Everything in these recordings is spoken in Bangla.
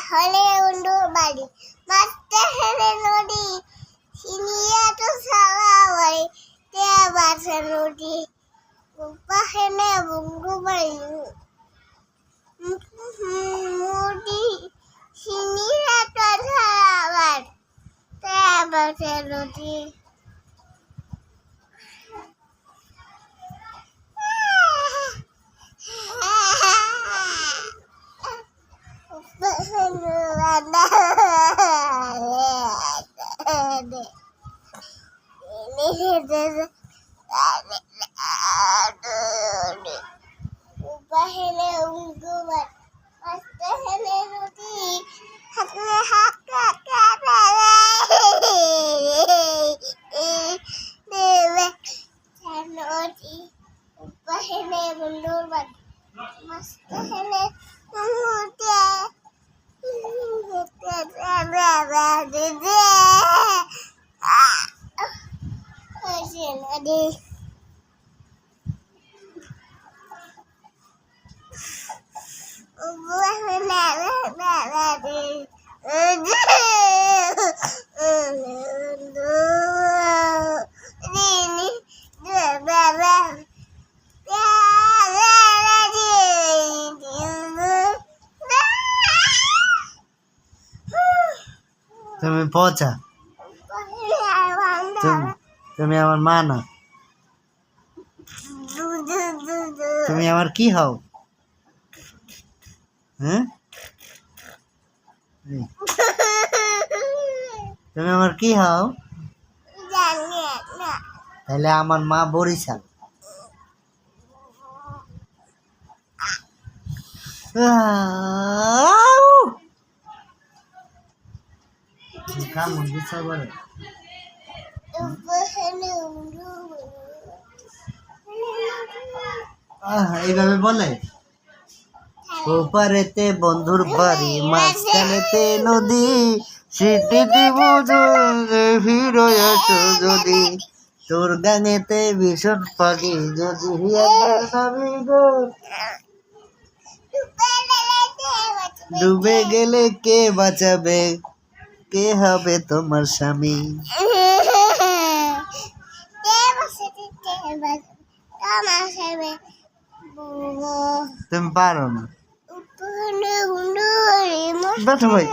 হলে উন্ডু বাড়ি মাস্তে হেলে নদী সিনিয়া তো সালা বাড়ি তে বাসা নদী পাহেনে বুঙ্গু বাড়ি নদী সিনিয়া তো সালা বাড়ি তে বাসা নদী Upahele unggubat, pastahele roti, hakle dewe roti, upahele unggubat, pastahele roti. তুমি পচা, তুমি আমার মা না, তুমি আমার কি হও? হ্যাঁ, তুমি আমার কি হও? তাহলে আমার মা বরিশাল। কামড় দিচ্ছে বলে এইভাবে বলে, ওপারেতে বন্ধুর বাড়ি মাঝখানেতে নদী, সিটিতে ফিরে আসো যদি, তোর গাঙেতে ভীষণ পাখি যদি গো, ডুবে গেলে কে বাঁচাবে, কে হবে তোমার স্বামী? তুমি পারো না, बैठो भाई।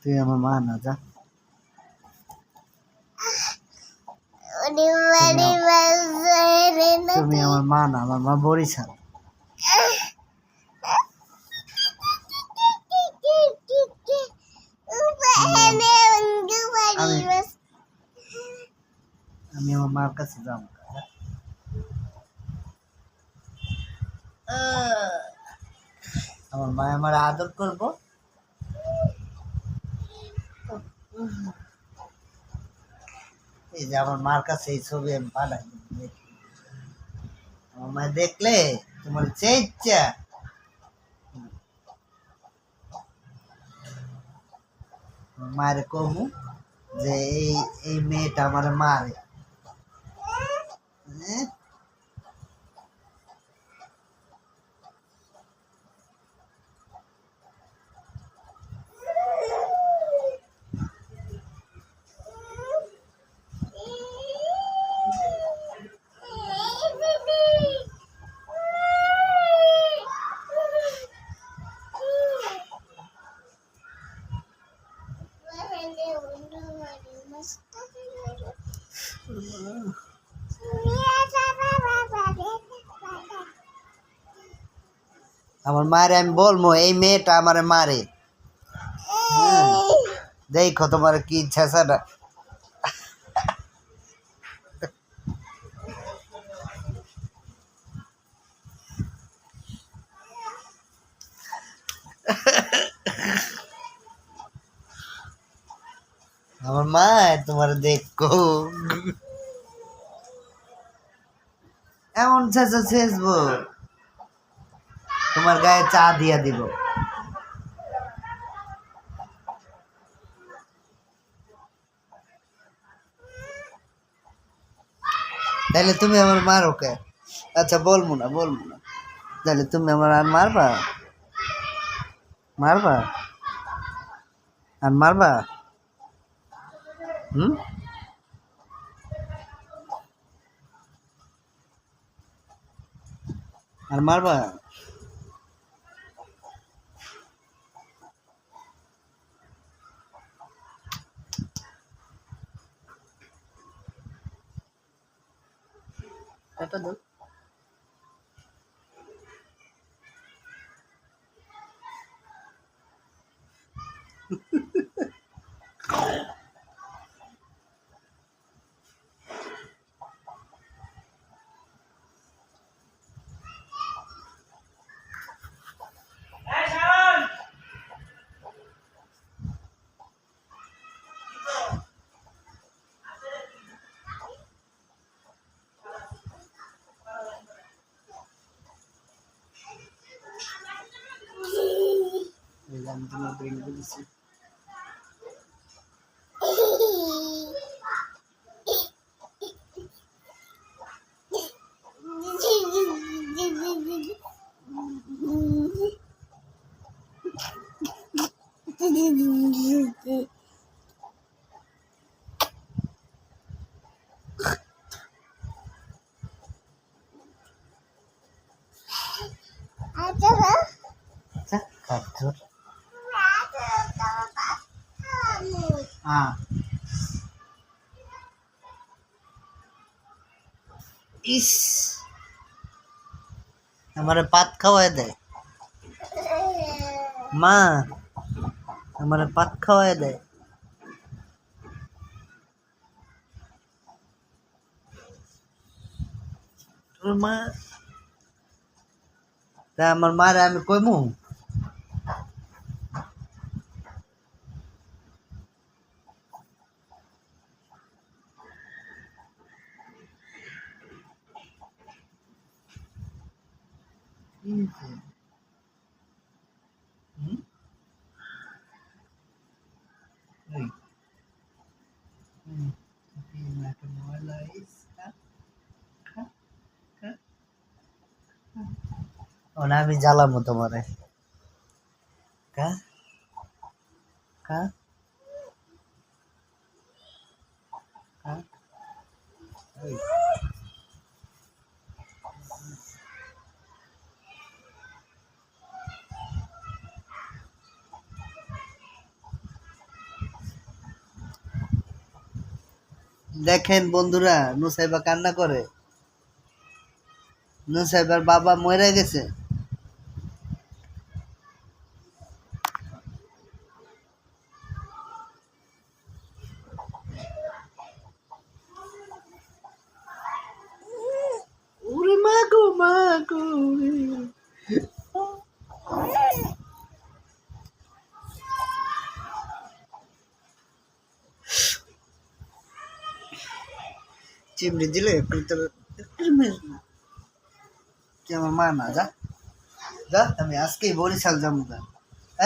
তুই আমার মা না, যা। তুমি আমার মা না, আমার মা বরিশাল। আমি আমার মার কাছে যাবো। আমার মা আমার আদর করবো। এই যে আমার মার কাছে এই ছবি আমি পাঠাই, আমার মা দেখলে তোমার চেয়েচ্ছা মায়ের কমু যে এই মেয়েটা আমার মারে। আমার মায়ের আমি বলবো এই মেয়েটা আমার মারে। দেখো তোমার কি ছেঁচাটা। আমার মা তোমার দেখো এমন ছেঁচা ছেঁচবো তোমার গায়ে চা দিয়া দিব। তাহলে তুমি আমার মারো কে? আচ্ছা বলবো না তাহলে তুমি আমার আর মারবা? মারবা? আর মারবা? হুম? আর মারবা? এটা দাও। এই যে আমি তোমার ব্রেন বলেছি। আচ্ছা কাটছো। ইস আমারে পাত খাওয়ায় দেয় মা, আমারে পাত খাওয়ায় দেয়। তোর মা তা আমার মারে আমি কইমু? হুম? ওই হুম, একটা মোবাইল আইস খা খা ও না আমি জ্বালামো তোমারে। কা কা কা ওই দেখেন বন্ধুরা, নুসাইবা কান্না করে। নুসাইবার বাবা মরে গেছে। ওরে মা গো মা গো চিমড়ি দিলে একটু একটু তুই আমার মা না, যা যা, আমি আজকেই বরিশাল যাবো।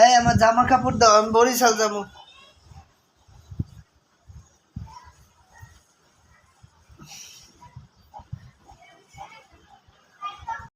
এই আমার জামা কাপড় দাও, আমি বরিশাল যাবো।